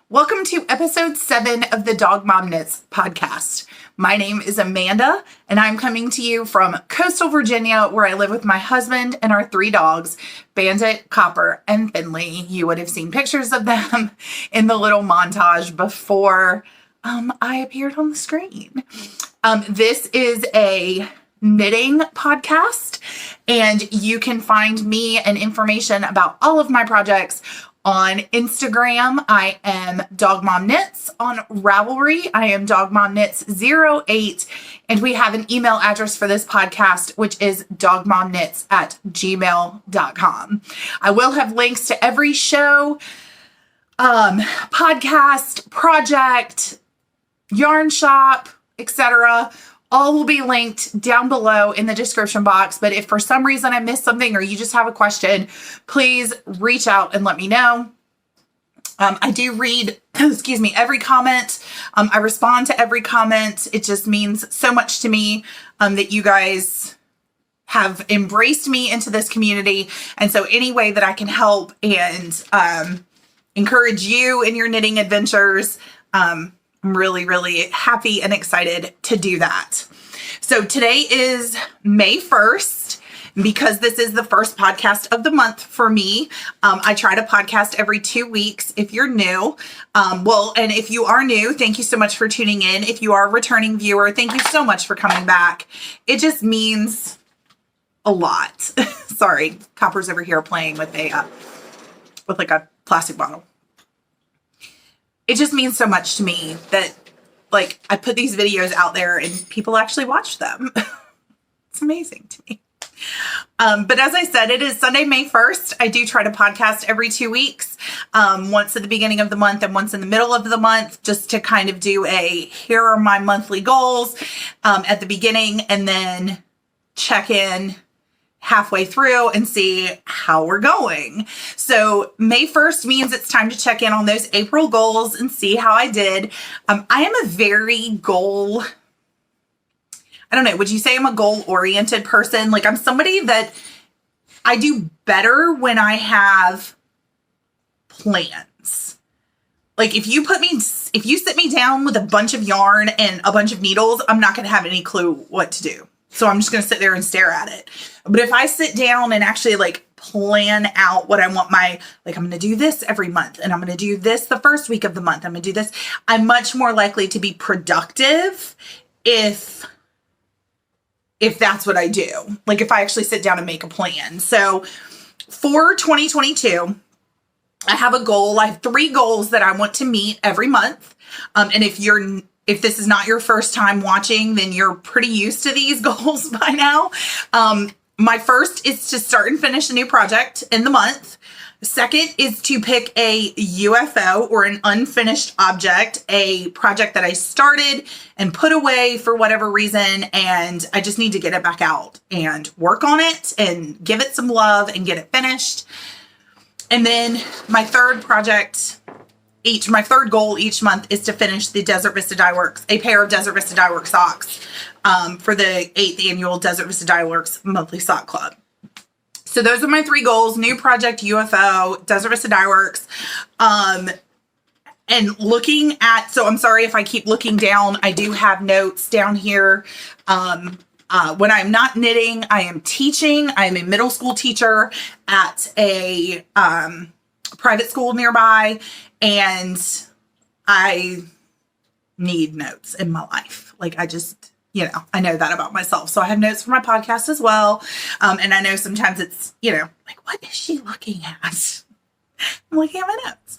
Welcome to episode 7 of the Dog Mom Knits podcast. My name is Amanda, and I'm coming to you from coastal Virginia, where I live with my husband and our 3 dogs, Bandit, Copper, and Finley. You would have seen pictures of them in the little montage before I appeared on the screen. This is a knitting podcast, and you can find me and information about all of my projects on Instagram. I am Dog Mom Knits. On Ravelry, I am Dog Mom Knits 08, and we have an email address for this podcast, which is dogmomknits@gmail.com. I will have links to every show, podcast, project, yarn shop, etc. All will be linked down below in the description box. But if for some reason I missed something or you just have a question, please reach out and let me know. I do read, every comment. I respond to every comment. It just means so much to me that you guys have embraced me into this community. And so any way that I can help and encourage you in your knitting adventures, I'm really, really happy and excited to do that. So today is May 1st. Because this is the first podcast of the month for me. I try to podcast every 2 weeks if you're new. And if you are new, thank you so much for tuning in. If you are a returning viewer, thank you so much for coming back. It just means a lot. Sorry, Copper's over here playing with a plastic bottle. It just means so much to me that I put these videos out there and people actually watch them. It's amazing to me. But as I said, it is Sunday, May 1st. I do try to podcast every 2 weeks, once at the beginning of the month and once in the middle of the month, just to kind of do here are my monthly goals at the beginning, and then check in halfway through and see how we're going. So May 1st means it's time to check in on those April goals and see how I did. I am a very would you say I'm a goal-oriented person? I'm somebody that I do better when I have plans. If you sit me down with a bunch of yarn and a bunch of needles, I'm not going to have any clue what to do. So I'm just going to sit there and stare at it. But if I sit down and actually plan out what I want I'm going to do this every month, and I'm going to do this the first week of the month. I'm going to do this. I'm much more likely to be productive if that's what I do. If I actually sit down and make a plan. So for 2022, I have a goal. I have 3 goals that I want to meet every month. And if this is not your first time watching, then you're pretty used to these goals by now. My first is to start and finish a new project in the month. Second is to pick a UFO, or an unfinished object, a project that I started and put away for whatever reason, and I just need to get it back out and work on it and give it some love and get it finished. And then my third goal each month is to finish the Desert Vista Dye Works, a pair of Desert Vista Dye Works socks for the 8th annual Desert Vista Dye Works monthly sock club. So those are my 3 goals: new project, UFO, Desert Vista Dye Works. And so I'm sorry if I keep looking down. I do have notes down here. When I'm not knitting, I am teaching. I am a middle school teacher at a private school nearby, and I need notes in my life. I know that about myself. So I have notes for my podcast as well. And I know sometimes it's, what is she looking at? I'm looking at my notes.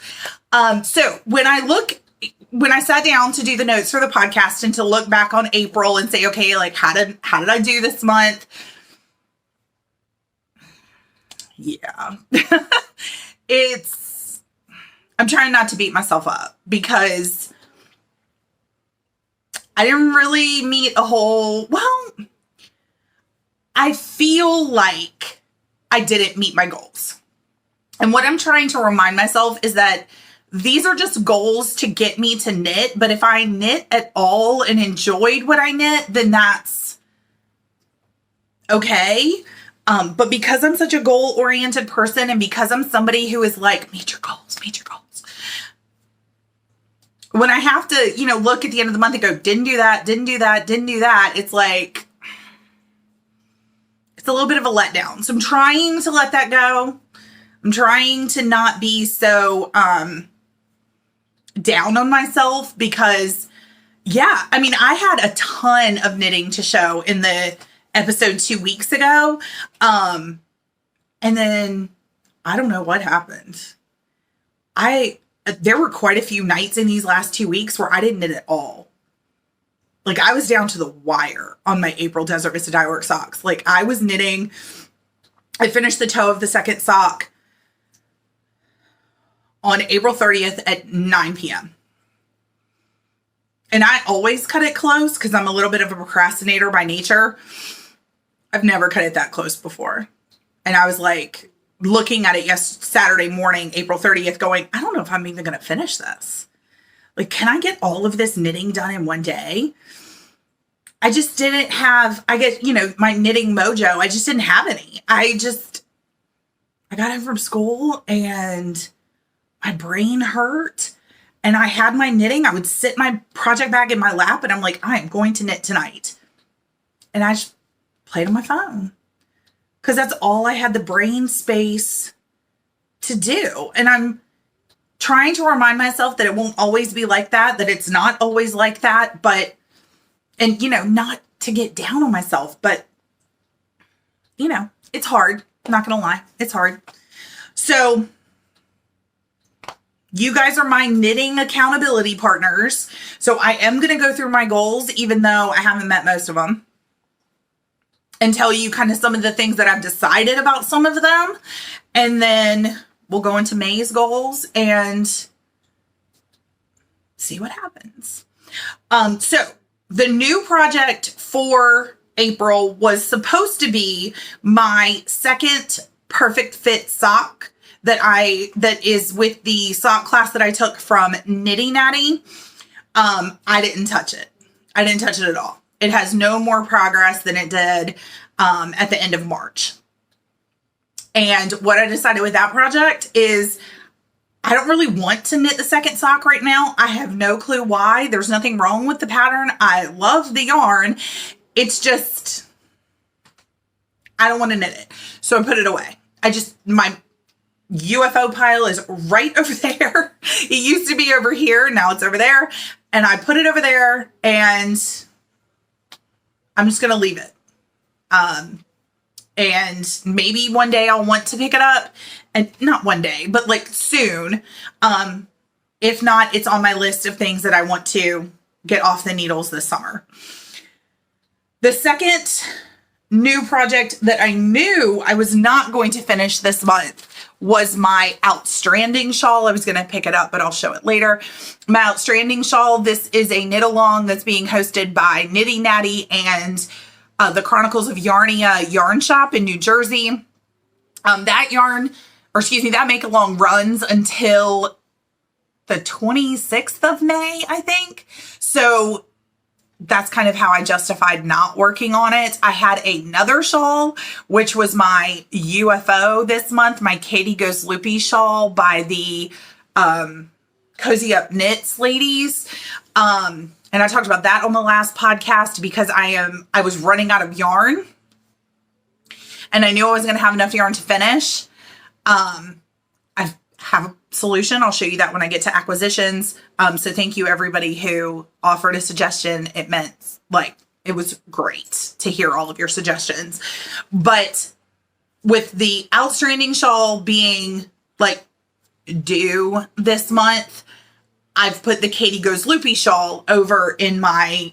So when I sat down to do the notes for the podcast and to look back on April and say, okay, how did I do this month? Yeah. I'm trying not to beat myself up because I didn't really meet I feel like I didn't meet my goals. And what I'm trying to remind myself is that these are just goals to get me to knit. But if I knit at all and enjoyed what I knit, then that's okay. But because I'm such a goal-oriented person, and because I'm somebody who is meet your goals, when I have to, you know, look at the end of the month and go, didn't do that, didn't do that, didn't do that. It's like, it's a little bit of a letdown. So I'm trying to let that go. I'm trying to not be so down on myself because, yeah, I mean, I had a ton of knitting to show in the episode 2 weeks ago. And then I don't know what happened. There were quite a few nights in these last 2 weeks where I didn't knit at all. Like, I was down to the wire on my April Desert Vista Dye Work socks. Like, I was knitting. I finished the toe of the second sock on April 30th at 9 p.m. And I always cut it close because I'm a little bit of a procrastinator by nature. I've never cut it that close before. And I was like looking at it Saturday morning, April 30th, going, I don't know if I'm even going to finish this. Like, can I get all of this knitting done in one day? I just didn't have, I guess, you know, my knitting mojo. I just didn't have any. I got home from school and my brain hurt and I had my knitting. I would sit my project bag in my lap and I'm like, I am going to knit tonight. And I just played on my phone because that's all I had the brain space to do. And I'm trying to remind myself that it won't always be like that, that it's not always like that, but, and, you know, not to get down on myself, but, you know, it's hard. I'm not going to lie. It's hard. So you guys are my knitting accountability partners. So I am going to go through my goals, even though I haven't met most of them, and tell you kind of some of the things that I've decided about some of them. And then we'll go into May's goals and see what happens. So the new project for April was supposed to be my second perfect fit sock that is with the sock class that I took from Knitty Natty. I didn't touch it. I didn't touch it at all. It has no more progress than it did at the end of March. And what I decided with that project is I don't really want to knit the second sock right now. I have no clue why. There's nothing wrong with the pattern. I love the yarn. It's just, I don't want to knit it. So I put it away. My UFO pile is right over there. It used to be over here. Now it's over there. And I put it over there and I'm just going to leave it. And maybe one day I'll want to pick it up, and not one day, but like soon. If not, it's on my list of things that I want to get off the needles this summer. The second new project that I knew I was not going to finish this month was my Outstanding shawl. I was going to pick it up, but I'll show it later. My Outstanding shawl. This is a knit along that's being hosted by Knitty Natty and the Chronicles of Yarnia yarn shop in New Jersey. That make along runs until the 26th of May, I think. So that's kind of how I justified not working on it. I had another shawl, which was my UFO this month, my Katie Goes Loopy shawl by the Cozy Up Knits ladies. And I talked about that on the last podcast because I was running out of yarn and I knew I wasn't going to have enough yarn to finish. I have a solution. I'll show you that when I get to acquisitions. So thank you everybody who offered a suggestion. It meant it was great to hear all of your suggestions, but with the Outstanding shawl being due this month, I've put the Katie Goes Loopy shawl over in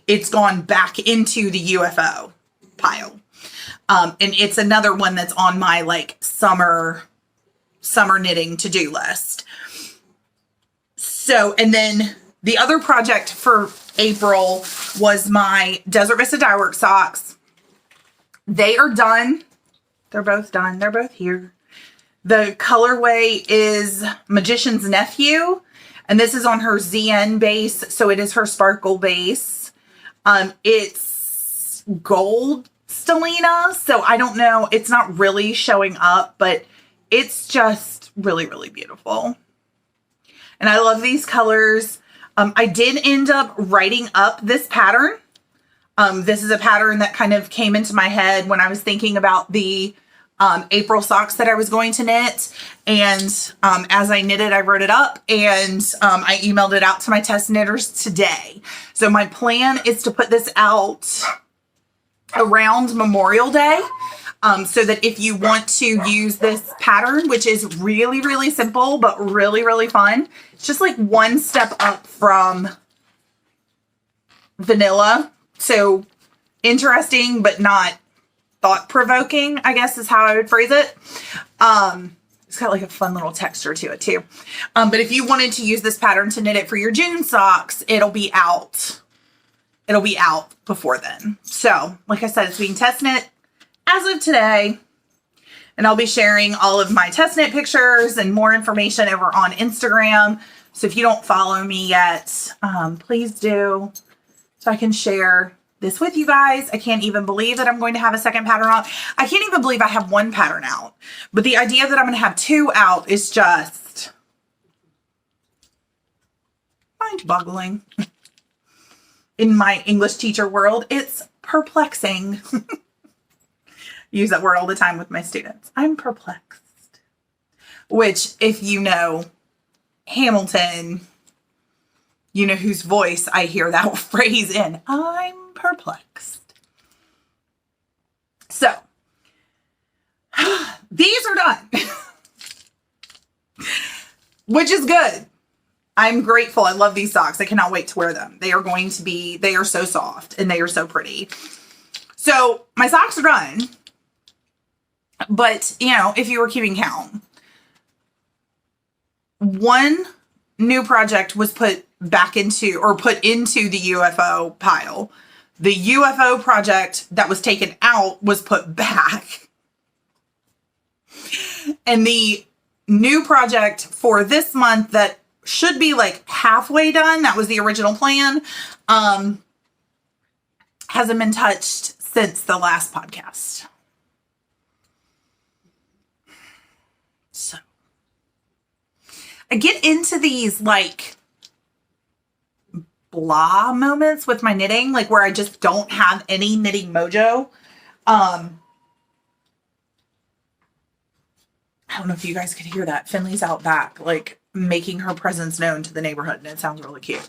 it's gone back into the UFO pile. And it's another one that's on my summer knitting to-do list. So, and then the other project for April was my Desert Vista Dye Work socks. They are done. They're both done. They're both here. The colorway is Magician's Nephew. And this is on her ZN base, so it is her sparkle base. It's gold stellina, so I don't know. It's not really showing up, but it's just really, really beautiful. And I love these colors. I did end up writing up this pattern. This is a pattern that kind of came into my head when I was thinking about the April socks that I was going to knit. And as I knitted, I wrote it up and I emailed it out to my test knitters today. So my plan is to put this out around Memorial Day. So that if you want to use this pattern, which is really, really simple, but really, really fun. It's just like one step up from vanilla. So interesting, but not thought-provoking, I guess is how I would phrase it. It's got like a fun little texture to it too. But if you wanted to use this pattern to knit it for your June socks, it'll be out. It'll be out before then. So like I said, it's being test knit as of today. And I'll be sharing all of my test knit pictures and more information over on Instagram. So if you don't follow me yet, please do, so I can share this with you guys. I can't even believe that I'm going to have a second pattern out. I can't even believe I have one pattern out. But the idea that I'm going to have two out is just mind-boggling. In my English teacher world, it's perplexing. Use that word all the time with my students. I'm perplexed. Which, if you know Hamilton, you know whose voice I hear that phrase in. I'm perplexed. So, these are done. Which is good. I'm grateful. I love these socks. I cannot wait to wear them. They are so soft and they are so pretty. So, my socks are done. But, you know, if you were keeping count, one new project was put into the UFO pile. The UFO project that was taken out was put back. And the new project for this month that should be like halfway done, that was the original plan, hasn't been touched since the last podcast. So I get into these like blah moments with my knitting, like where I just don't have any knitting mojo. I don't know if you guys could hear that. Finley's out back, like making her presence known to the neighborhood, and it sounds really cute.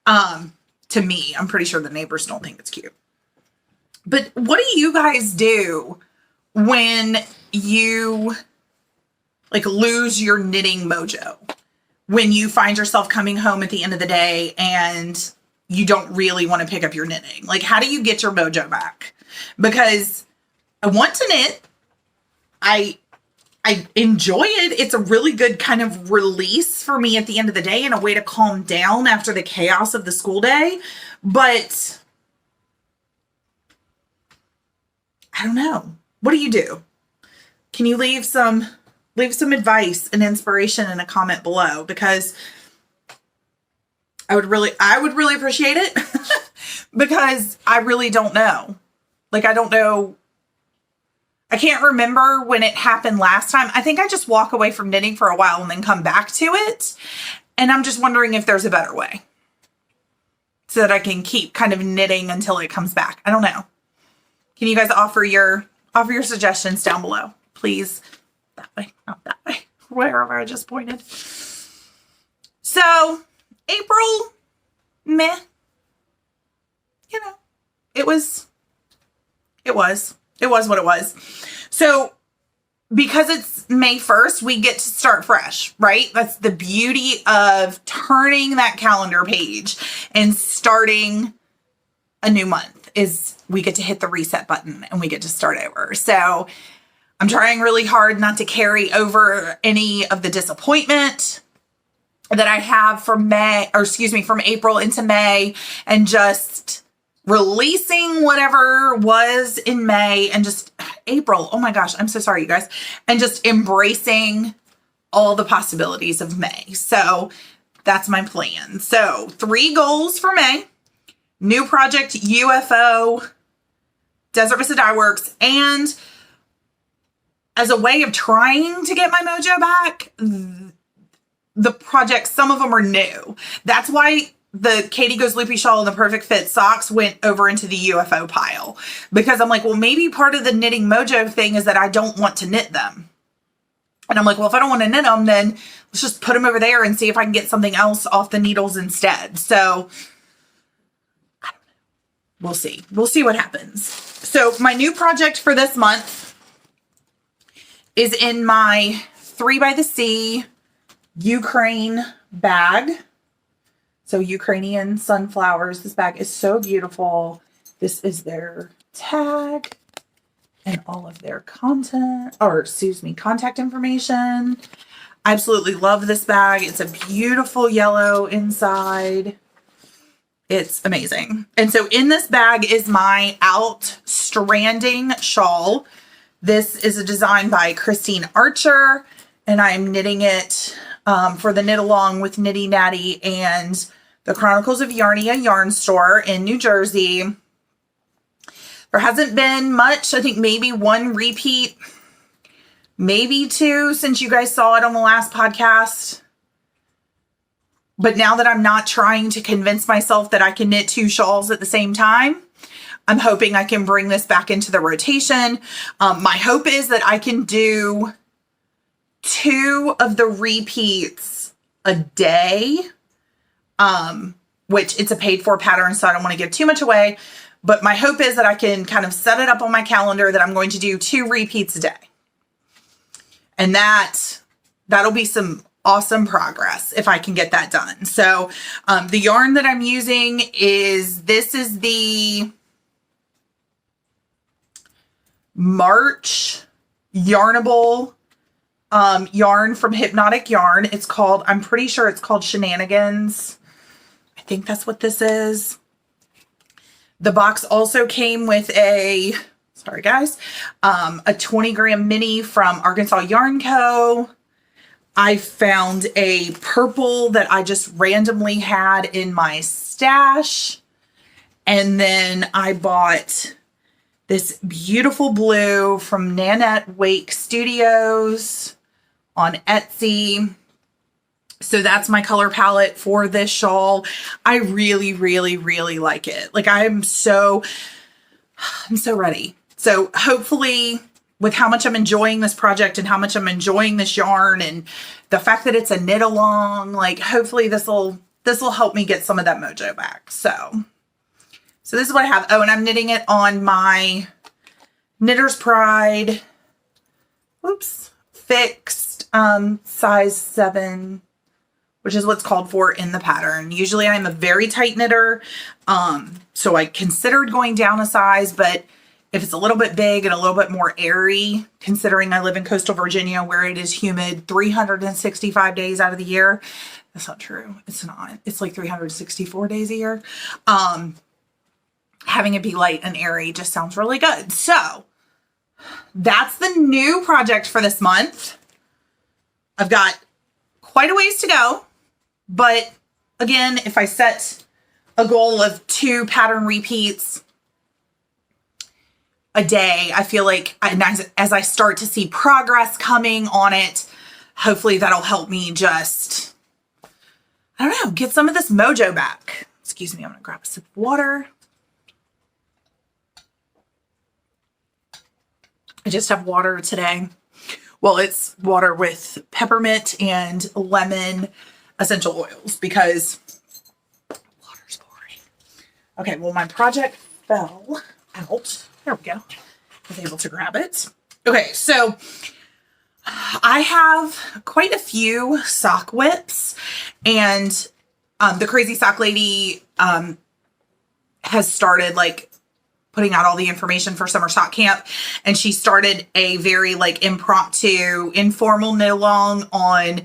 To me, I'm pretty sure the neighbors don't think it's cute. But what do you guys do when you like lose your knitting mojo? When you find yourself coming home at the end of the day and you don't really want to pick up your knitting? Like, how do you get your mojo back? Because I want to knit. I enjoy it. It's a really good kind of release for me at the end of the day and a way to calm down after the chaos of the school day. But I don't know. What do you do? Can you leave some advice and inspiration in a comment below? Because I would really appreciate it. Because I really don't know. Like, I don't know. I can't remember when it happened last time. I think I just walk away from knitting for a while and then come back to it. And I'm just wondering if there's a better way so that I can keep kind of knitting until it comes back. I don't know. Can you guys offer your suggestions down below, please? That way, not that way, wherever I just pointed. So April, meh, you know, it was what it was. So because it's May 1st, we get to start fresh, right? That's the beauty of turning that calendar page and starting a new month, is we get to hit the reset button and we get to start over. So I'm trying really hard not to carry over any of the disappointment that I have from from April into May, and just releasing whatever was in May and just April. Oh my gosh, I'm so sorry, you guys. And just embracing all the possibilities of May. So that's my plan. So 3 goals for May: new project, UFO, Desert Vista Dye Works, and as a way of trying to get my mojo back, the projects, some of them are new. That's why the Katie Goes Loopy shawl and the Perfect Fit socks went over into the UFO pile because I'm like, well, maybe part of the Knitting Mojo thing is that I don't want to knit them. And I'm like, well, if I don't want to knit them, then let's just put them over there and see if I can get something else off the needles instead. So I don't know. We'll see. We'll see what happens. So my new project for this month is in my 3 by the Sea Ukraine bag. So Ukrainian sunflowers. This bag is so beautiful. This is their tag and all of their content, or excuse me, contact information. I absolutely love this bag. It's a beautiful yellow inside. It's amazing. And so in this bag is my Outstranding shawl. This is a design by Christine Archer, and I'm knitting it for the Knit Along with Nitty Natty and the Chronicles of Yarnia yarn store in New Jersey. There hasn't been much. I think maybe 1 repeat, maybe 2 since you guys saw it on the last podcast. But now that I'm not trying to convince myself that I can knit 2 shawls at the same time, I'm hoping I can bring this back into the rotation. My hope is that I can do 2 of the repeats a day, which it's a paid for pattern, so I don't want to give too much away. But my hope is that I can kind of set it up on my calendar that I'm going to do 2 repeats a day. And that'll be some awesome progress if I can get that done. So the yarn that I'm using is the March Yarnable yarn from Hypnotic Yarn. It's called, I'm pretty sure it's called Shenanigans. I think that's what this is. The box also came with a 20 gram mini from Arkansas Yarn Co. I found a purple that I just randomly had in my stash. And then I bought this beautiful blue from Nanette Wake Studios on Etsy. So that's my color palette for this shawl. I really, really, really like it. Like I'm so ready. So hopefully with how much I'm enjoying this project and how much I'm enjoying this yarn and the fact that it's a knit along, like hopefully this will help me get some of that mojo back. So this is what I have. Oh, and I'm knitting it on my Knitter's Pride, fixed size 7, which is what's called for in the pattern. Usually I'm a very tight knitter, so I considered going down a size, but if it's a little bit big and a little bit more airy, considering I live in coastal Virginia where it is humid 365 days out of the year. That's not true. It's not. It's like 364 days a year. Having it be light and airy just sounds really good. So that's the new project for this month. I've got quite a ways to go, but again, if I set a goal of 2 pattern repeats a day, I feel like as I start to see progress coming on it, hopefully that'll help me just, I don't know, get some of this mojo back. Excuse me, I'm gonna grab a sip of water. I just have water today. Well, it's water with peppermint and lemon essential oils because water's boring. Okay, well, my project fell out. There we go. I was able to grab it. Okay, so I have quite a few sock whips, and the Crazy Sock Lady has started like putting out all the information for summer sock camp, and she started a very like impromptu, informal knit along on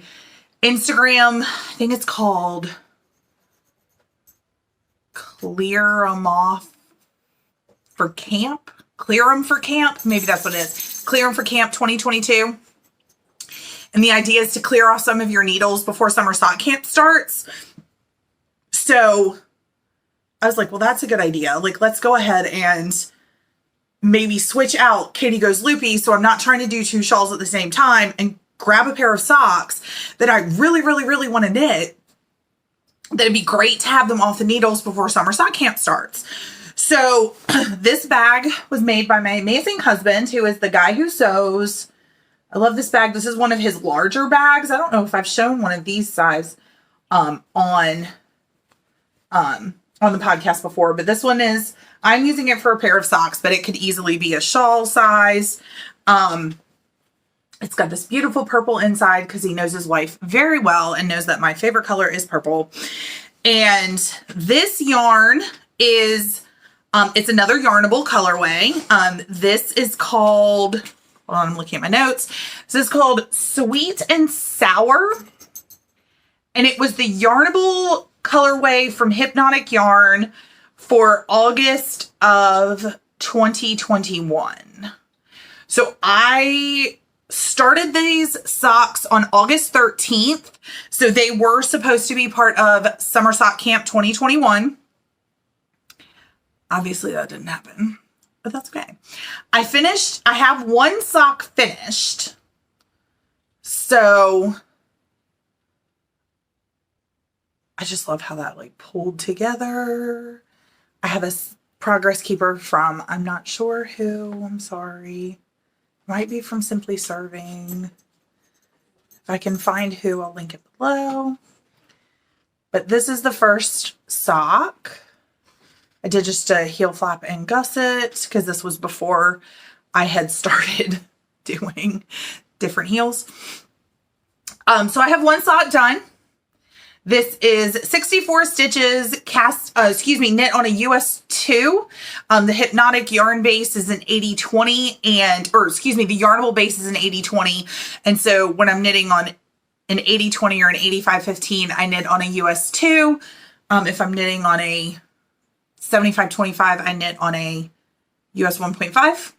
Instagram. I think it's called Clear 'em Off for Camp. Clear 'em for Camp. Maybe that's what it is. Clear 'em for Camp 2022. And the idea is to clear off some of your needles before summer sock camp starts. So I was like, well, that's a good idea. Like, let's go ahead and maybe switch out Katie Goes Loopy so I'm not trying to do 2 shawls at the same time, and grab a pair of socks that I really, really, really want to knit that it'd be great to have them off the needles before summer sock camp starts. So this bag was made by my amazing husband, who is the guy who sews. I love this bag. This is one of his larger bags. I don't know if I've shown one of these size on the podcast before, but this one is, I'm using it for a pair of socks, but it could easily be a shawl size. It's got this beautiful purple inside because he knows his wife very well and knows that my favorite color is purple. And this yarn is, it's another yarnable colorway. This is called, hold on, I'm looking at my notes. This is called Sweet and Sour. And it was the yarnable colorway from Hypnotic Yarn for August of 2021. So I started these socks on August 13th. So they were supposed to be part of Summer Sock Camp 2021. Obviously that didn't happen, but that's okay. I have one sock finished. So I just love how that like pulled together. I have a progress keeper from, I'm not sure who, I'm sorry. Might be from Simply Serving. If I can find who, I'll link it below. But this is the first sock. I did just a heel flap and gusset because this was before I had started doing different heels. So I have one sock done. This is 64 stitches knit on a US 2. The Hypnotic yarn base is an 80-20 the yarnable base is an 80-20. And so when I'm knitting on an 80-20 or an 85-15, I knit on a US 2. If I'm knitting on a 75-25, I knit on a US 1.5.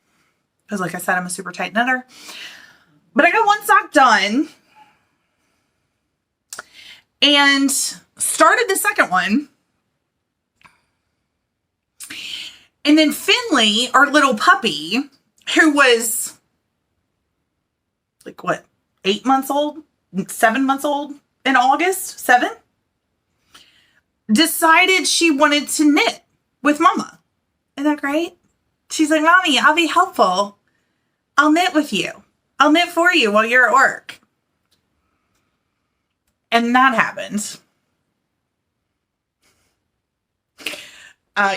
Because like I said, I'm a super tight knitter. But I got one sock done. And started the second one. And then Finley, our little puppy, who was like, what, 8 months old? 7 months old in August? 7? Decided she wanted to knit with Mama. Isn't that great? She's like, Mommy, I'll be helpful. I'll knit with you. I'll knit for you while you're at work. And that happened.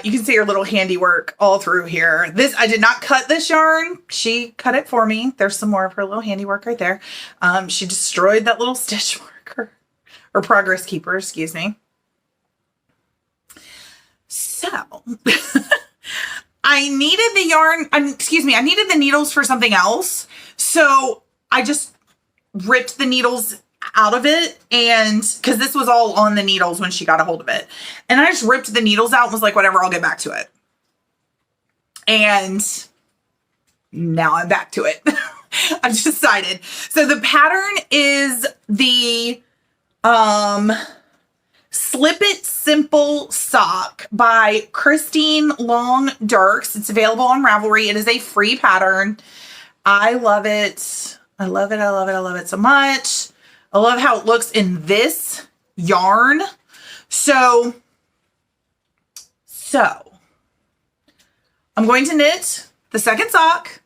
You can see her little handiwork all through here. I did not cut this yarn. She cut it for me. There's some more of her little handiwork right there. She destroyed that little stitch marker or progress keeper, excuse me. So I needed the yarn, I needed the needles for something else. So I just ripped the needles out of it, and because this was all on the needles when she got a hold of it, and I just ripped the needles out and was like, whatever, I'll get back to it. And now I'm back to it. I've decided. So the pattern is the Slip It Simple sock by Christine Long Dirks. It's available on Ravelry. It is a free pattern. I love it. I love it. I love it. I love it so much. I love how it looks in this yarn. So I'm going to knit the second sock.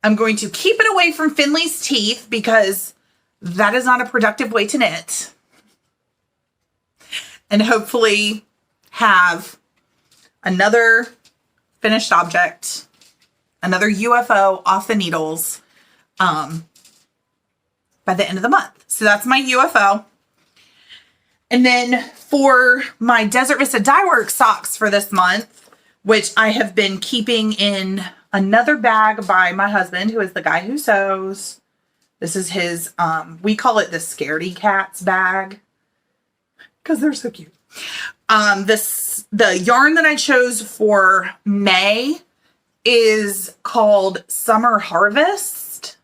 I'm going to keep it away from Finley's teeth because that is not a productive way to knit. And hopefully have another finished object, another UFO off the needles by the end of the month. So that's my UFO. And then for my Desert Vista Dye Works socks for this month, which I have been keeping in another bag by my husband, who is the guy who sews. This is his, we call it the Scaredy Cats bag because they're so cute. The yarn that I chose for May is called Summer Harvest.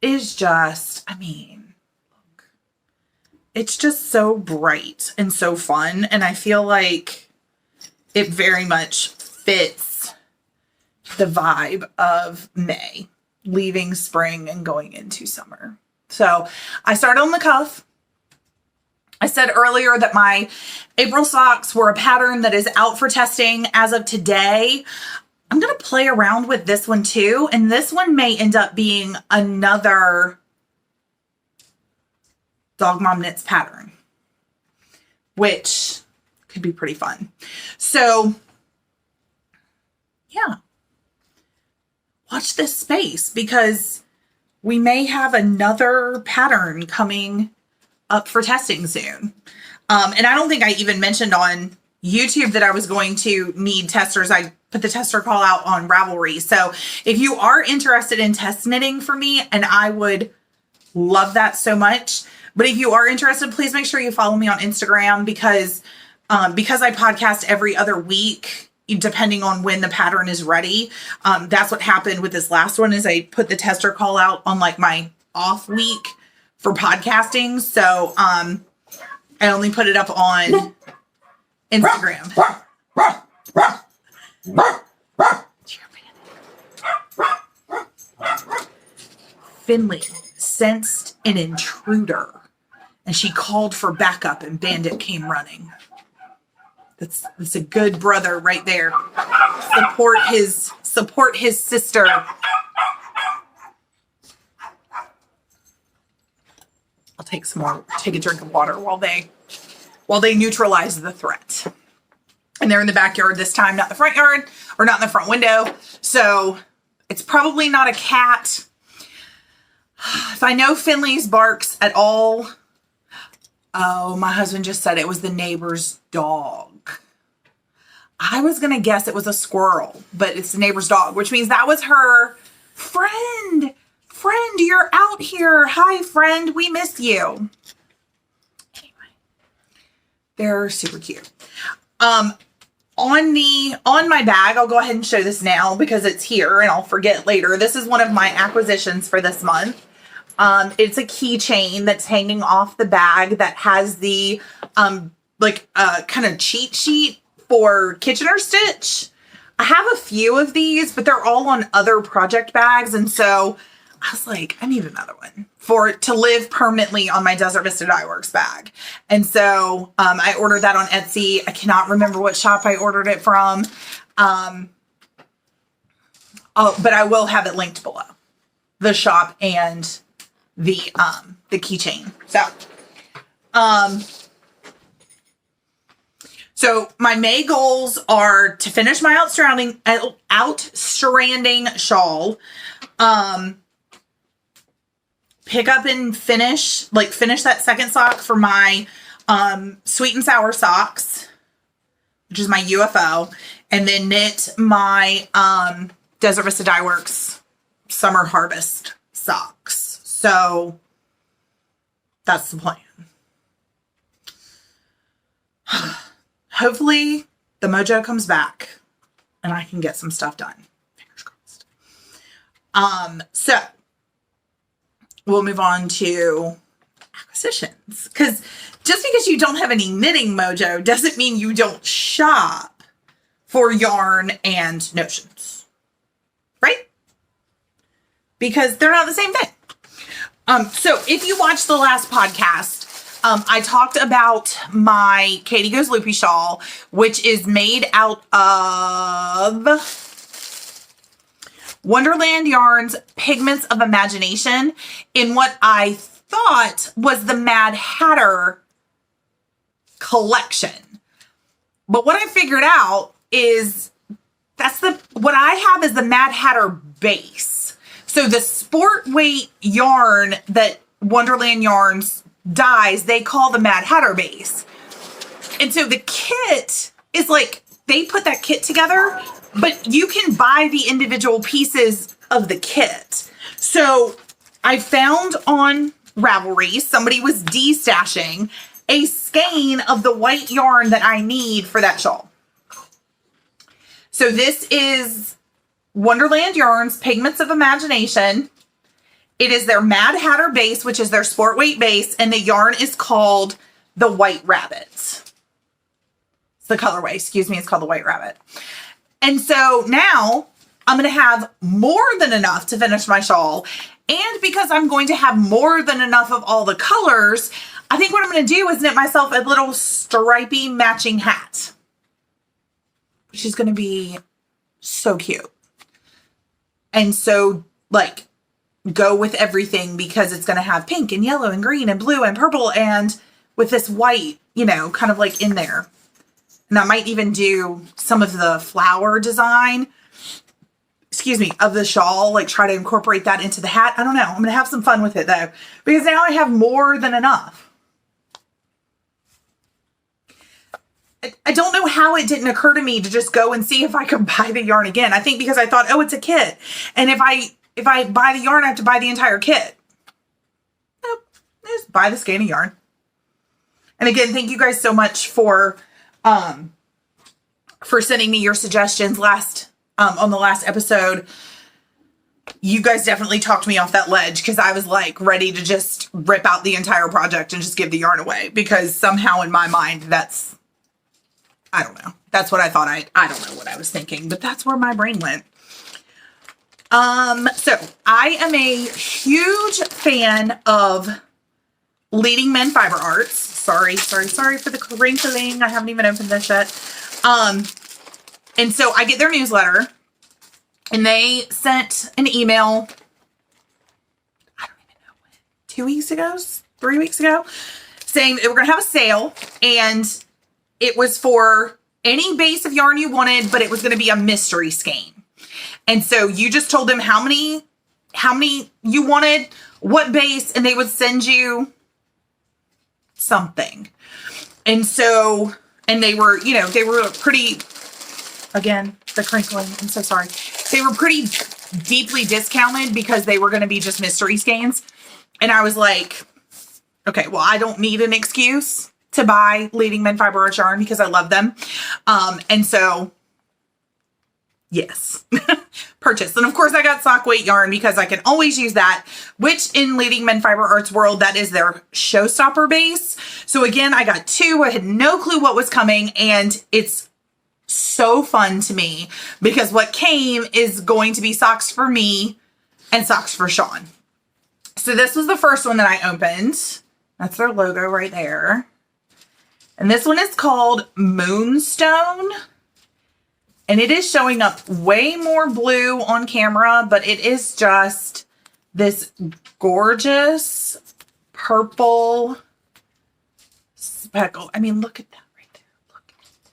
Is just, I mean, look, it's just so bright and so fun. And I feel like it very much fits the vibe of May, leaving spring and going into summer. So I started on the cuff. I said earlier that my April socks were a pattern that is out for testing as of today. I'm going to play around with this one too. And this one may end up being another Dog Mom Knits pattern, which could be pretty fun. So yeah, watch this space because we may have another pattern coming up for testing soon. And I don't think I even mentioned on YouTube that I was going to need testers. I put the tester call out on Ravelry. So if you are interested in test knitting for me, and I would love that so much, but if you are interested, please make sure you follow me on Instagram because I podcast every other week, depending on when the pattern is ready. That's what happened with this last one is I put the tester call out on like my off week for podcasting. So I only put it up on Instagram. Finley sensed an intruder and she called for backup and Bandit came running. That's a good brother right there. Support his sister. I'll take a drink of water while they neutralize the threat. And they're in the backyard this time, not the front yard or not in the front window. So it's probably not a cat. If I know Finley's barks at all. Oh, my husband just said it was the neighbor's dog. I was going to guess it was a squirrel, but it's the neighbor's dog, which means that was her friend. Friend, you're out here. Hi, friend. We miss you. Anyway, they're super cute. On my bag, I'll go ahead and show this now because it's here and I'll forget later. This is one of my acquisitions for this month. It's a keychain that's hanging off the bag that has the kind of cheat sheet for Kitchener stitch. I have a few of these, but they're all on other project bags. And so I was like, I need another one to live permanently on my Desert Vista Dye Works bag. And so I ordered that on Etsy. I cannot remember what shop I ordered it from. But I will have it linked below. The shop and the keychain. So my May goals are to finish my outstranding shawl, pick up and finish that second sock for my sweet and sour socks, which is my UFO, and then knit my Desert Vista Dye Works Summer Harvest socks. So that's the plan. Hopefully the Mojo comes back and I can get some stuff done. Fingers crossed. So we'll move on to acquisitions, because just because you don't have any knitting Mojo doesn't mean you don't shop for yarn and notions, right? Because they're not the same thing. So if you watched the last podcast, I talked about my Katie Goes Loopy shawl, which is made out of Wonderland Yarns Pigments of Imagination in what I thought was the Mad Hatter collection. But what I figured out is what I have is the Mad Hatter base. So the sport weight yarn that Wonderland Yarns dyes, they call the Mad Hatter base. And so the kit is like, they put that kit together, but you can buy the individual pieces of the kit. So I found on Ravelry, somebody was de-stashing a skein of the white yarn that I need for that shawl. So this is Wonderland Yarns Pigments of Imagination. It is their Mad Hatter base, which is their sport weight base, and the yarn is called the White Rabbit. It's the colorway, excuse me, it's called the White Rabbit. And so now I'm going to have more than enough to finish my shawl. And because I'm going to have more than enough of all the colors, I think what I'm going to do is knit myself a little stripy matching hat. Which is going to be so cute. And so, like, go with everything because it's going to have pink and yellow and green and blue and purple and with this white, you know, kind of like in there. And I might even do some of the flower design, of the shawl, like try to incorporate that into the hat. I don't know. I'm going to have some fun with it though, because now I have more than enough. I don't know how it didn't occur to me to just go and see if I could buy the yarn again. I think because I thought, oh, it's a kit. And if I buy the yarn, I have to buy the entire kit. Nope. Just buy the skein of yarn. And again, thank you guys so much for sending me your suggestions on the last episode. You guys definitely talked me off that ledge because I was like ready to just rip out the entire project and just give the yarn away because somehow in my mind that's, I don't know. That's what I thought. I don't know what I was thinking, but that's where my brain went. So I am a huge fan of Leading Men Fiber Arts. Sorry for the crinkling. I haven't even opened this yet. And so I get their newsletter and they sent an email, I don't even know when, 2 weeks ago, 3 weeks ago, saying that we're going to have a sale and it was for any base of yarn you wanted, but it was going to be a mystery skein. And so you just told them how many you wanted, what base, and they would send you something. And so, and they were, you know, they were pretty, again, the crinkling, I'm so sorry. They were pretty deeply discounted because they were going to be just mystery skeins. And I was like, okay, well, I don't need an excuse to buy Leading Men Fiber Arts yarn because I love them. And so, yes, purchase. And of course I got sock weight yarn because I can always use that, which in Leading Men Fiber Arts world, that is their showstopper base. So again, I got two. I had no clue what was coming and it's so fun to me because what came is going to be socks for me and socks for Sean. So this was the first one that I opened. That's their logo right there. And this one is called Moonstone. And it is showing up way more blue on camera, but it is just this gorgeous purple speckle. I mean, look at that right there. Look at it.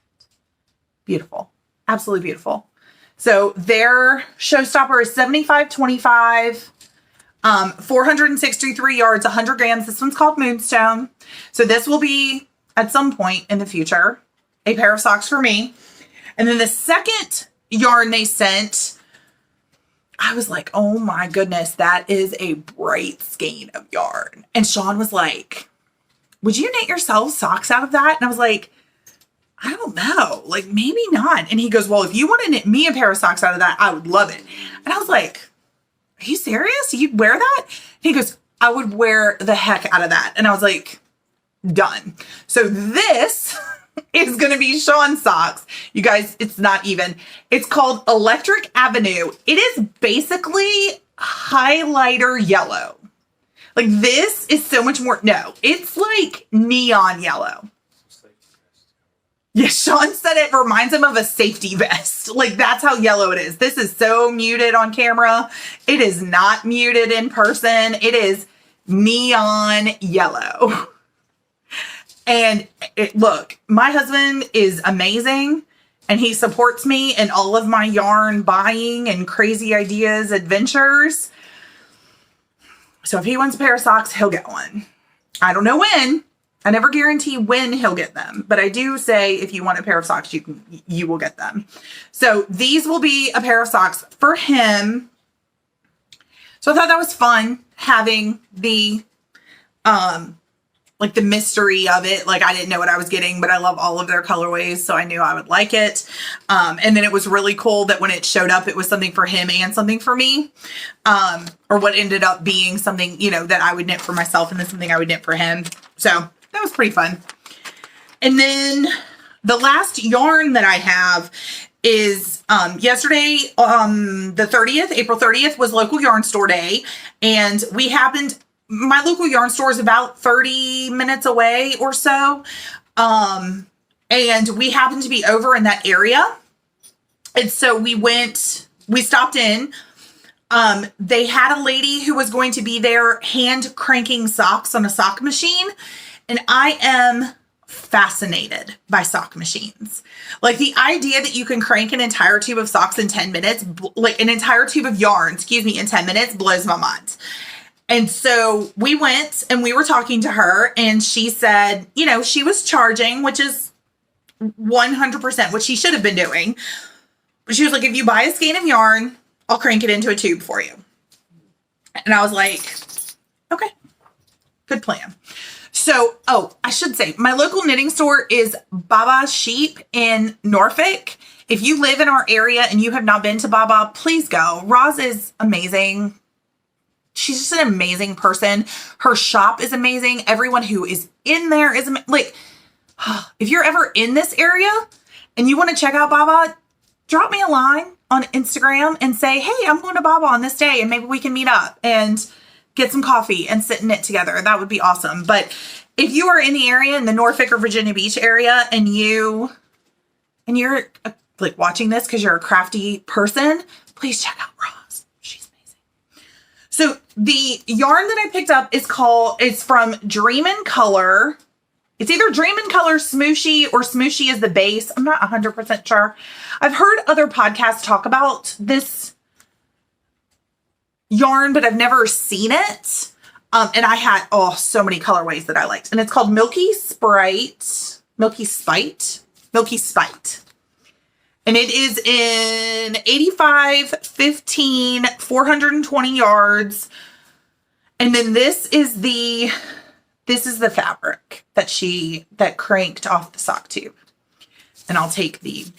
Beautiful. Absolutely beautiful. So their showstopper is 75.25, 463 yards, 100 grams. This one's called Moonstone. So this will be at some point in the future a pair of socks for me. And then the second yarn they sent, I was like, oh my goodness, that is a bright skein of yarn. And Sean was like, would you knit yourself socks out of that? And I was like, I don't know, like maybe not. And he goes, well, if you want to knit me a pair of socks out of that, I would love it. And I was like, are you serious? You'd wear that? And he goes, I would wear the heck out of that. And I was like, done. So this is going to be Sean's socks. You guys, it's not even. It's called Electric Avenue. It is basically highlighter yellow. Like this is so much more. No, it's like neon yellow. Yeah, Sean said it reminds him of a safety vest. Like that's how yellow it is. This is so muted on camera. It is not muted in person. It is neon yellow. And look, my husband is amazing and he supports me in all of my yarn buying and crazy ideas, adventures. So if he wants a pair of socks, he'll get one. I don't know when. I never guarantee when he'll get them, but I do say if you want a pair of socks, you will get them. So these will be a pair of socks for him. So I thought that was fun having the like the mystery of it. Like I didn't know what I was getting, but I love all of their colorways. So I knew I would like it. And then it was really cool that when it showed up, it was something for him and something for me. Or what ended up being something, you know, that I would knit for myself and then something I would knit for him. So that was pretty fun. And then the last yarn that I have is yesterday, the 30th, April 30th was local yarn store day. And we happened my local yarn store is about 30 minutes away or so. And we happened to be over in that area. And so we stopped in. They had a lady who was going to be there hand cranking socks on a sock machine. And I am fascinated by sock machines. Like the idea that you can crank an entire tube of socks in 10 minutes, like an entire tube of yarn, in 10 minutes blows my mind. And so we went and we were talking to her and she said, you know, she was charging, which is 100% what she should have been doing. But she was like, if you buy a skein of yarn, I'll crank it into a tube for you. And I was like, okay, good plan. So, I should say, my local knitting store is Baba Sheep in Norfolk. If you live in our area and you have not been to Baba, please go. Roz is amazing. She's just an amazing person. Her shop is amazing. Everyone who is in there is like, if you're ever in this area and you want to check out Baba, drop me a line on Instagram and say, hey, I'm going to Baba on this day and maybe we can meet up and get some coffee and sit and knit together. That would be awesome. But if you are in the area, in the Norfolk or Virginia Beach area, and you're like watching this because you're a crafty person, please check out Roz. She's amazing. So the yarn that I picked up is from Dream in Color. It's either Dream in Color Smooshy or Smooshy is the base. I'm not 100% sure. I've heard other podcasts talk about this yarn, but I've never seen it. And I had, so many colorways that I liked. And it's called Milky Spite. And it is in 85, 15, 420 yards. And then this is the fabric that cranked off the sock tube. And I'll take the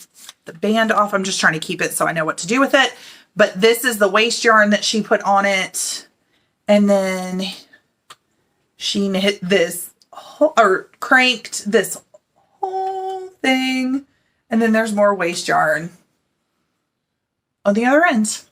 band off. I'm just trying to keep it so I know what to do with it. But this is the waste yarn that she put on it. And then she knit this cranked this whole thing. And then there's more waste yarn on the other end.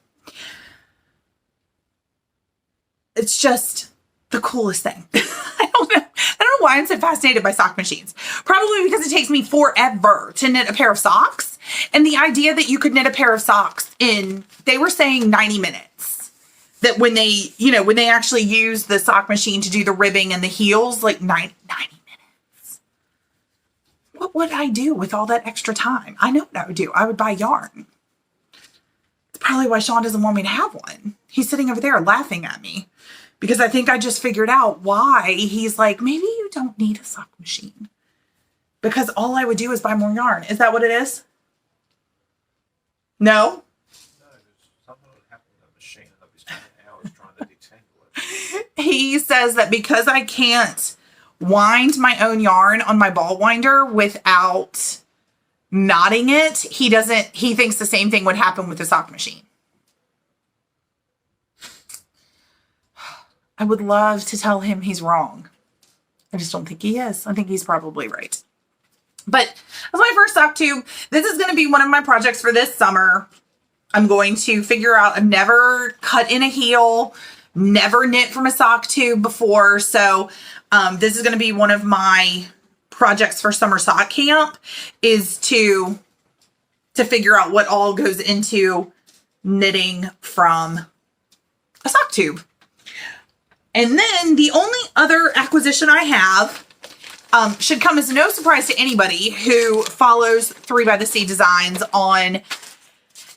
It's just the coolest thing. I don't know why I'm so fascinated by sock machines. Probably because it takes me forever to knit a pair of socks. And the idea that you could knit a pair of socks they were saying 90 minutes. That when they actually use the sock machine to do the ribbing and the heels, like 90 minutes. What would I do with all that extra time? I know what I would do. I would buy yarn. It's probably why Sean doesn't want me to have one. He's sitting over there laughing at me because I think I just figured out why he's like, maybe you don't need a sock machine because all I would do is buy more yarn. Is that what it is? No? He says that because I can't wind my own yarn on my ball winder without knotting it, he thinks the same thing would happen with the sock machine. I would love to tell him he's wrong. I just don't think he is. I think he's probably right. But that's my first sock tube. This is going to be one of my projects for this summer. I'm going to figure out, I've never cut in a heel, never knit from a sock tube before. So this is going to be one of my projects for summer sock camp, is to figure out what all goes into knitting from a sock tube. And then the only other acquisition I have should come as no surprise to anybody who follows 3 by the Sea Designs on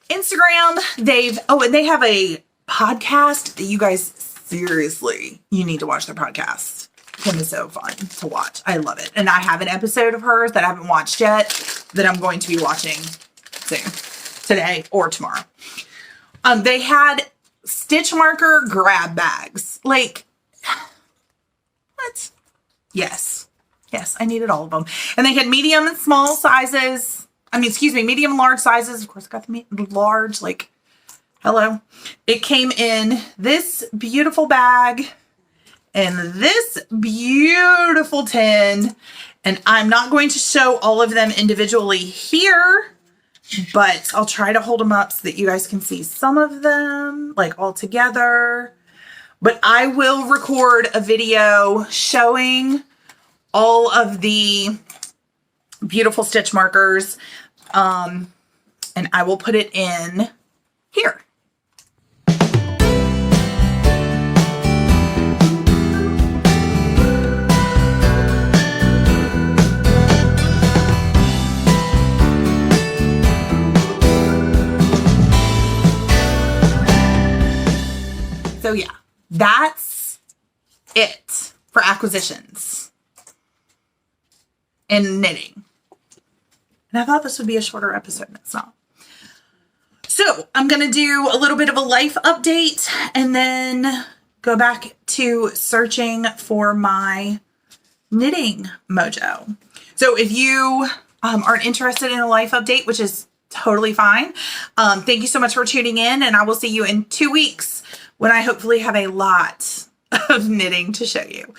Instagram. And they have a podcast that you guys, seriously, you need to watch their podcast. Kim is so fun to watch. I love it. And I have an episode of hers that I haven't watched yet that I'm going to be watching soon, today or tomorrow. They had stitch marker grab bags. Like, what? Yes, I needed all of them. And they had medium and small sizes. Medium and large sizes. Of course, I got the large, like, hello. It came in this beautiful bag and this beautiful tin. And I'm not going to show all of them individually here, but I'll try to hold them up so that you guys can see some of them, like, all together. But I will record a video showing all of the beautiful stitch markers. And I will put it in here. So yeah, that's it for acquisitions and knitting. And I thought this would be a shorter episode, and it's not. So I'm going to do a little bit of a life update and then go back to searching for my knitting mojo. So if you aren't interested in a life update, which is totally fine, thank you so much for tuning in, and I will see you in 2 weeks when I hopefully have a lot of knitting to show you.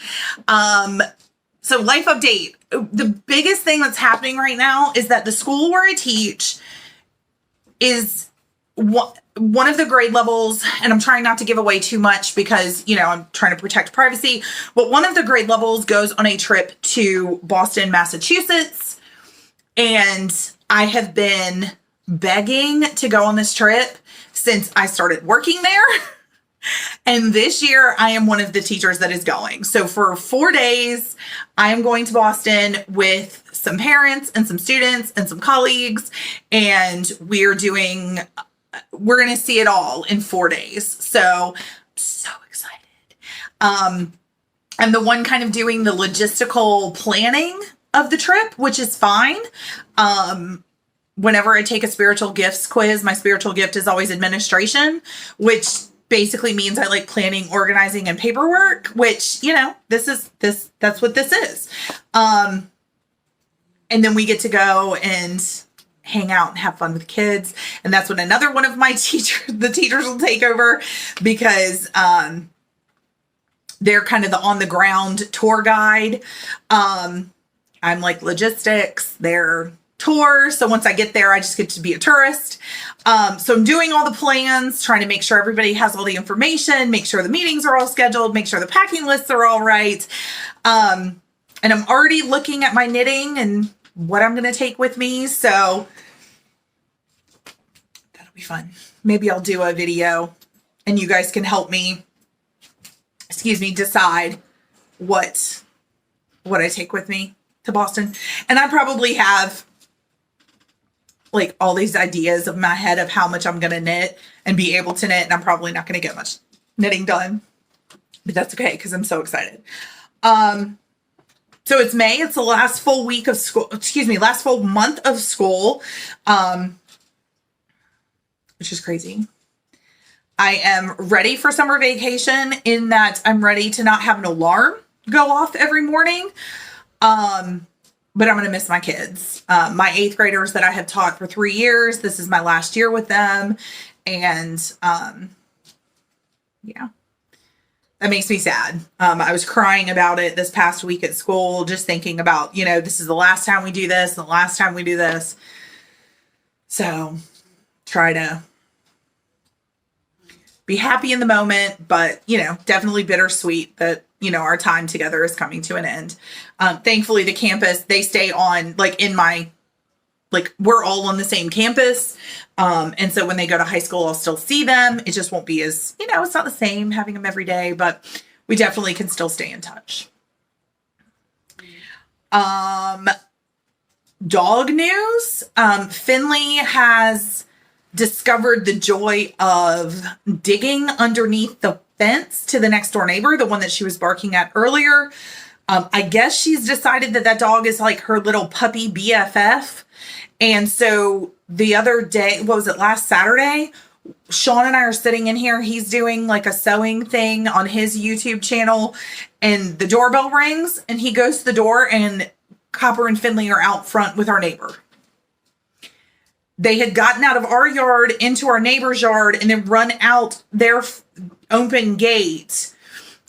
So life update. The biggest thing that's happening right now is that the school where I teach is one of the grade levels, and I'm trying not to give away too much because, you know, I'm trying to protect privacy, but one of the grade levels goes on a trip to Boston, Massachusetts, and I have been begging to go on this trip since I started working there. And this year I am one of the teachers that is going. So for 4 days, I am going to Boston with some parents and some students and some colleagues, and we're going to see it all in 4 days. So I'm so excited. I'm the one kind of doing the logistical planning of the trip, which is fine. Whenever I take a spiritual gifts quiz, my spiritual gift is always administration, which basically means I like planning, organizing, and paperwork, which, you know, that's what this is. And then we get to go and hang out and have fun with kids. And that's when another one of my the teachers will take over, because they're kind of the on the ground tour guide. I'm like logistics, they're tour. So once I get there, I just get to be a tourist. So I'm doing all the plans, trying to make sure everybody has all the information, make sure the meetings are all scheduled, make sure the packing lists are all right. And I'm already looking at my knitting and what I'm going to take with me. So that'll be fun. Maybe I'll do a video and you guys can help me, decide what I take with me to Boston. And I probably have like all these ideas of my head of how much I'm going to knit and be able to knit. And I'm probably not going to get much knitting done, but that's okay, because I'm so excited. So it's May. It's the last full week of school, last full month of school, which is crazy. I am ready for summer vacation in that I'm ready to not have an alarm go off every morning. But I'm going to miss my kids. My 8th graders that I have taught for 3 years. This is my last year with them. And, yeah, that makes me sad. I was crying about it this past week at school, just thinking about, you know, this is the last time we do this, the last time we do this. So try to be happy in the moment, but, you know, definitely bittersweet that, you know, our time together is coming to an end. Thankfully, the campus, they stay on, like, we're all on the same campus. And so when they go to high school, I'll still see them. It just won't be as, you know, it's not the same having them every day, but we definitely can still stay in touch. Dog news. Finley has discovered the joy of digging underneath the fence to the next door neighbor, the one that she was barking at earlier. I guess she's decided that dog is like her little puppy BFF. And so the other day, what was it, last Saturday, Sean and I are sitting in here. He's doing like a sewing thing on his YouTube channel, and the doorbell rings and he goes to the door, and Copper and Finley are out front with our neighbor. They had gotten out of our yard into our neighbor's yard and then run out their open gate,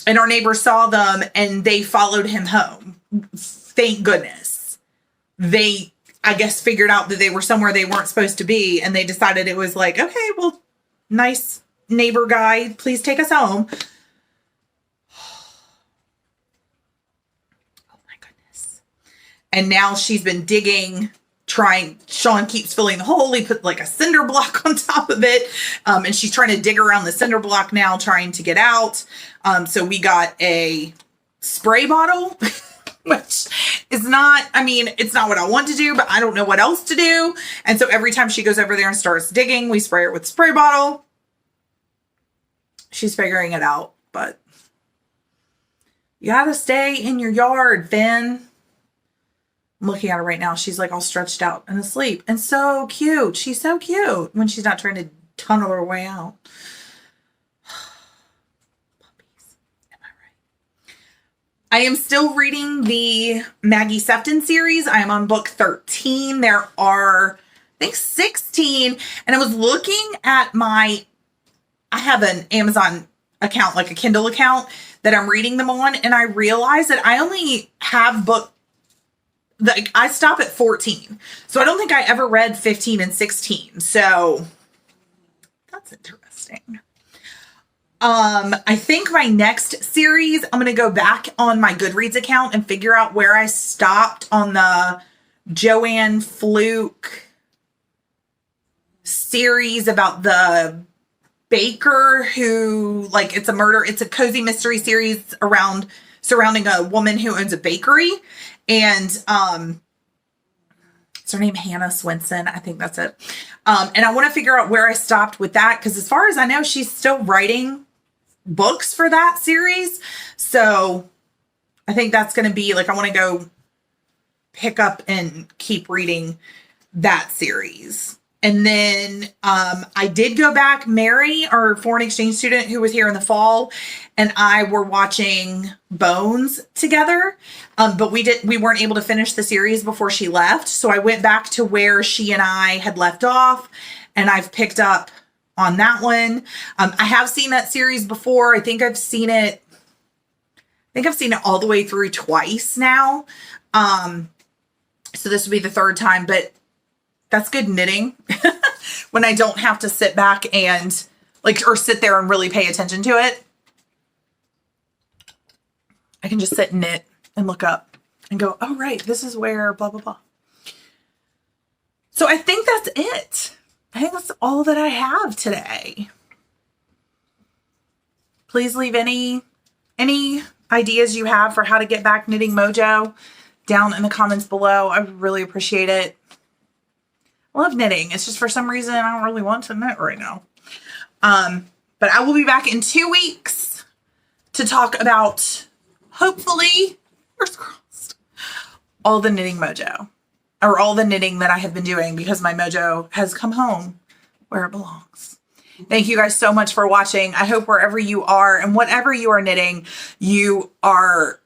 and our neighbor saw them and they followed him home. Thank goodness. They, I guess, figured out that they were somewhere they weren't supposed to be, and they decided it was like, okay, well, nice neighbor guy, please take us home. And now she's been digging, Sean keeps filling the hole. He put like a cinder block on top of it. And she's trying to dig around the cinder block now, trying to get out. So we got a spray bottle, which is not, I mean, it's not what I want to do, but I don't know what else to do. And so every time she goes over there and starts digging, we spray her with the spray bottle. She's figuring it out, but you gotta stay in your yard, Finn. I'm looking at her right now. She's like all stretched out and asleep and so cute. She's so cute when she's not trying to tunnel her way out. Puppies. Am I right? I am still reading the Maggie Sefton series. I am on book 13. There are, I think, 16. And I was looking at I have an Amazon account, like a Kindle account that I'm reading them on. And I realized that I only have I stop at 14. So I don't think I ever read 15 and 16. So that's interesting. I think my next series, I'm going to go back on my Goodreads account and figure out where I stopped on the Joanne Fluke series about the baker who, like, it's a cozy mystery series surrounding a woman who owns a bakery. And is her name Hannah Swenson? I think that's it. And I want to figure out where I stopped with that, because as far as I know, she's still writing books for that series. So I think that's going to be like, I want to go pick up and keep reading that series. And then I did go back. Mary, our foreign exchange student who was here in the fall, and I were watching Bones together. But we weren't able to finish the series before she left. So I went back to where she and I had left off, and I've picked up on that one. I have seen that series before. I think I've seen it all the way through twice now. So this would be the third time, but that's good knitting when I don't have to sit back and or sit there and really pay attention to it. I can just sit and knit and look up and go, oh, right, this is where blah, blah, blah. So I think that's it. I think that's all that I have today. Please leave any ideas you have for how to get back knitting Mojo down in the comments below. I would really appreciate it. I love knitting. It's just for some reason I don't really want to knit right now. But I will be back in 2 weeks to talk about, hopefully, fingers crossed, all the knitting Mojo, or all the knitting that I have been doing, because my Mojo has come home where it belongs. Thank you guys so much for watching. I hope wherever you are and whatever you are knitting, you are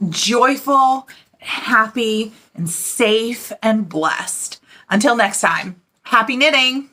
joyful, happy, and safe and blessed. Until next time, happy knitting.